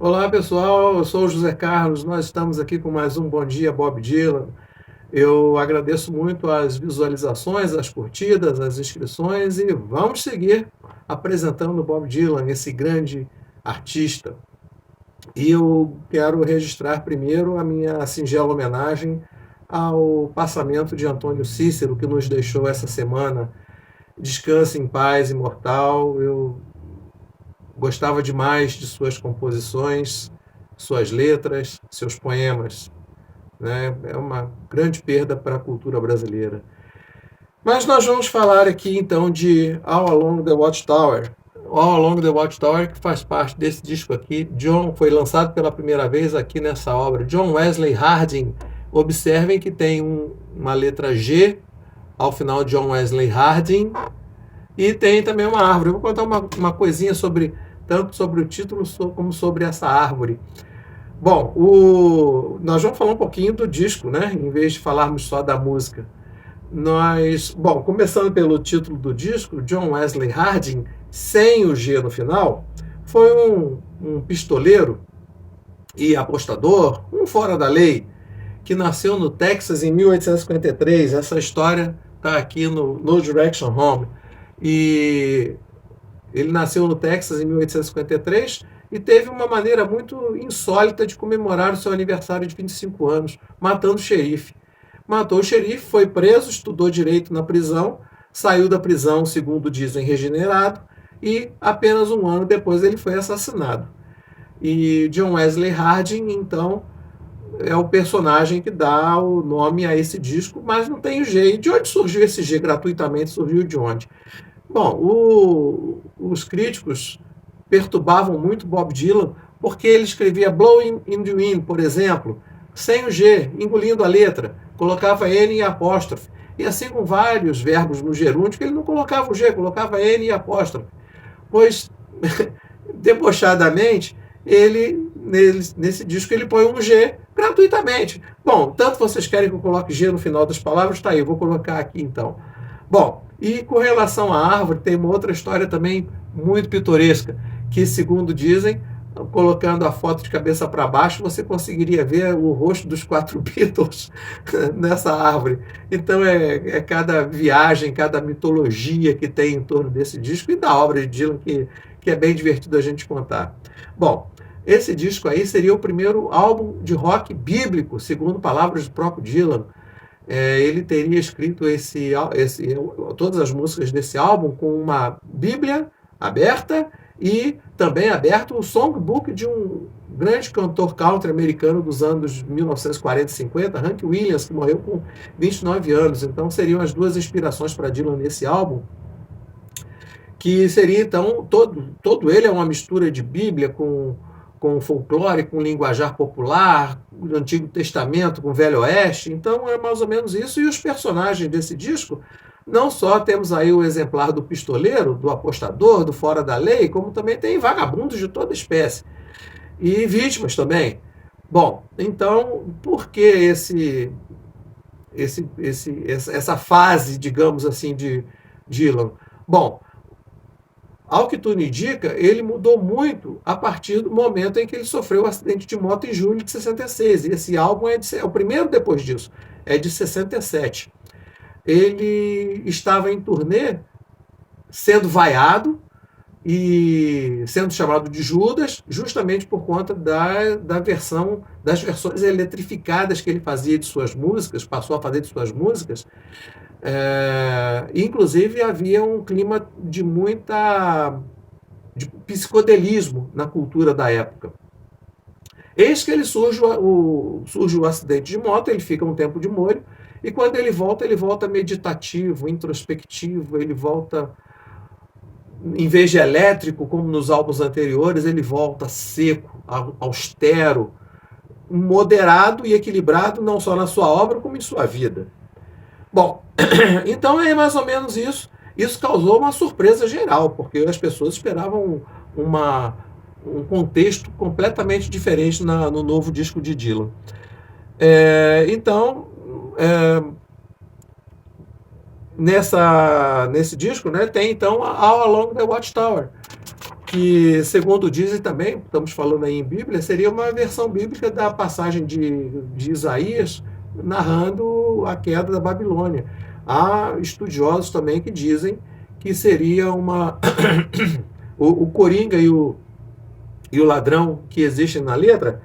Olá pessoal, eu sou o José Carlos, nós estamos aqui com mais um Bom Dia Bob Dylan. Eu agradeço muito as visualizações, as curtidas, as inscrições e vamos seguir apresentando Bob Dylan, esse grande artista. E eu quero registrar primeiro a minha singela homenagem ao passamento de Antônio Cícero, que nos deixou essa semana. Descanse em paz, imortal. Eu gostava demais de suas composições, suas letras, seus poemas. Né? É uma grande perda para a cultura brasileira. Mas nós vamos falar aqui então de All Along the Watchtower. All Along the Watchtower, que faz parte desse disco aqui. John foi lançado pela primeira vez aqui nessa obra. John Wesley Harding. Observem que tem uma letra G ao final de John Wesley Harding. E tem também uma árvore. Eu vou contar uma coisinha sobre tanto sobre o título como sobre essa árvore. Bom, nós vamos falar um pouquinho do disco, né? Em vez de falarmos só da música. Bom, começando pelo título do disco, John Wesley Harding, sem o G no final, foi um pistoleiro e apostador, um fora da lei, que nasceu no Texas em 1853. Essa história está aqui no Direction Home. E ele nasceu no Texas em 1853 e teve uma maneira muito insólita de comemorar o seu aniversário de 25 anos, matando o xerife. Matou o xerife, foi preso, estudou direito na prisão, saiu da prisão, segundo dizem, regenerado, e apenas um ano depois ele foi assassinado. E John Wesley Harding, então, é o personagem que dá o nome a esse disco, mas não tem o G. E de onde surgiu esse G gratuitamente? Surgiu de onde? Bom, os críticos perturbavam muito Bob Dylan porque ele escrevia Blowing in the Wind, por exemplo, sem o G, engolindo a letra, colocava N e apóstrofe. E assim com vários verbos no gerúndio, que ele não colocava o G, colocava N e apóstrofe. Pois, debochadamente, nesse disco ele põe um G gratuitamente. Bom, tanto vocês querem que eu coloque G no final das palavras, está aí, eu vou colocar aqui então. Bom, e com relação à árvore, tem uma outra história também muito pitoresca, que, segundo dizem, colocando a foto de cabeça para baixo, você conseguiria ver o rosto dos quatro Beatles nessa árvore. Então é cada viagem, cada mitologia que tem em torno desse disco e da obra de Dylan que é bem divertido a gente contar. Bom, esse disco aí seria o primeiro álbum de rock bíblico, segundo palavras do próprio Dylan. Ele teria escrito todas as músicas desse álbum com uma Bíblia aberta e também aberto o songbook de um grande cantor country americano dos anos 1940 e 50, Hank Williams, que morreu com 29 anos. Então seriam as duas inspirações para Dylan nesse álbum, que seria então, todo ele é uma mistura de Bíblia com folclore, com linguajar popular, o Antigo Testamento com o Velho Oeste. Então é mais ou menos isso. E os personagens desse disco, não só temos aí o exemplar do pistoleiro, do apostador, do fora da lei, como também tem vagabundos de toda espécie. E vítimas também. Bom, então, por que essa fase, digamos assim, de Dylan? Bom, ao que tudo indica, ele mudou muito a partir do momento em que ele sofreu o acidente de moto em julho de 66. E esse álbum é o primeiro depois disso, é de 67. Ele estava em turnê, sendo vaiado e sendo chamado de Judas, justamente por conta das versões eletrificadas que ele fazia de suas músicas, passou a fazer de suas músicas. Inclusive havia um clima de psicodelismo na cultura da época. Eis que surge o acidente de moto, ele fica um tempo de molho, e quando ele volta meditativo, introspectivo, ele volta, em vez de elétrico, como nos álbuns anteriores, ele volta seco, austero, moderado e equilibrado, não só na sua obra, como em sua vida. Bom, então é mais ou menos isso. Isso causou uma surpresa geral, porque as pessoas esperavam um contexto completamente diferente no novo disco de Dylan. Então, nesse disco, né, tem então All Along the Watchtower, que, segundo dizem também, estamos falando aí em Bíblia, seria uma versão bíblica da passagem de Isaías narrando a queda da Babilônia. Há estudiosos também que dizem que seria uma o Coringa e o ladrão que existem na letra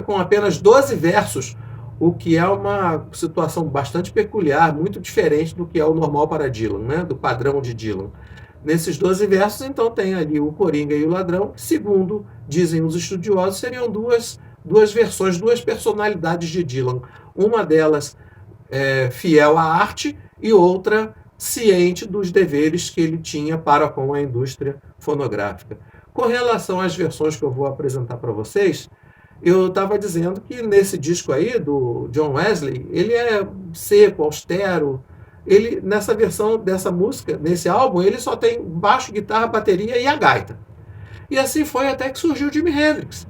com apenas 12 versos, o que é uma situação bastante peculiar, muito diferente do que é o normal para Dylan, né? Do padrão de Dylan. Nesses 12 versos, então, tem ali o Coringa e o ladrão, que, segundo dizem os estudiosos, seriam duas versões, duas personalidades de Dylan. Uma delas fiel à arte e outra ciente dos deveres que ele tinha para com a indústria fonográfica. Com relação às versões que eu vou apresentar para vocês, eu estava dizendo que nesse disco aí, do John Wesley, ele é seco, austero. Ele, nessa versão dessa música, nesse álbum, ele só tem baixo, guitarra, bateria e a gaita. E assim foi até que surgiu Jimi Hendrix.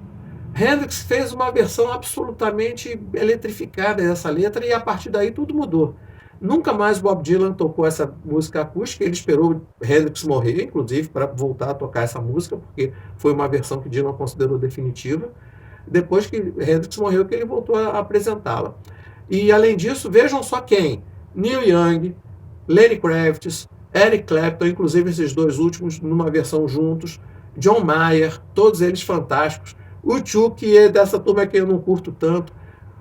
Hendrix fez uma versão absolutamente eletrificada dessa letra e a partir daí tudo mudou. Nunca mais Bob Dylan tocou essa música acústica, ele esperou Hendrix morrer, inclusive, para voltar a tocar essa música, porque foi uma versão que Dylan considerou definitiva. Depois que Hendrix morreu, que ele voltou a apresentá-la. E, além disso, vejam só quem: Neil Young, Lenny Kravitz, Eric Clapton, inclusive esses dois últimos numa versão juntos, John Mayer, todos eles fantásticos. O U2, que é dessa turma que eu não curto tanto.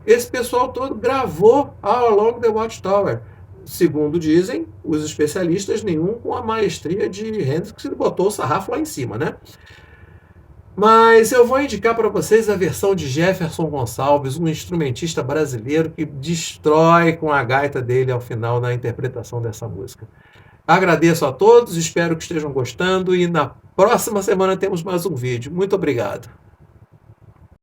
Esse pessoal todo gravou All Along the Watchtower. Segundo dizem os especialistas, nenhum com a maestria de Hendrix, que botou o sarrafo lá em cima, né? Mas eu vou indicar para vocês a versão de Jefferson Gonçalves, um instrumentista brasileiro que destrói com a gaita dele ao final na interpretação dessa música. Agradeço a todos, espero que estejam gostando e na próxima semana temos mais um vídeo. Muito obrigado.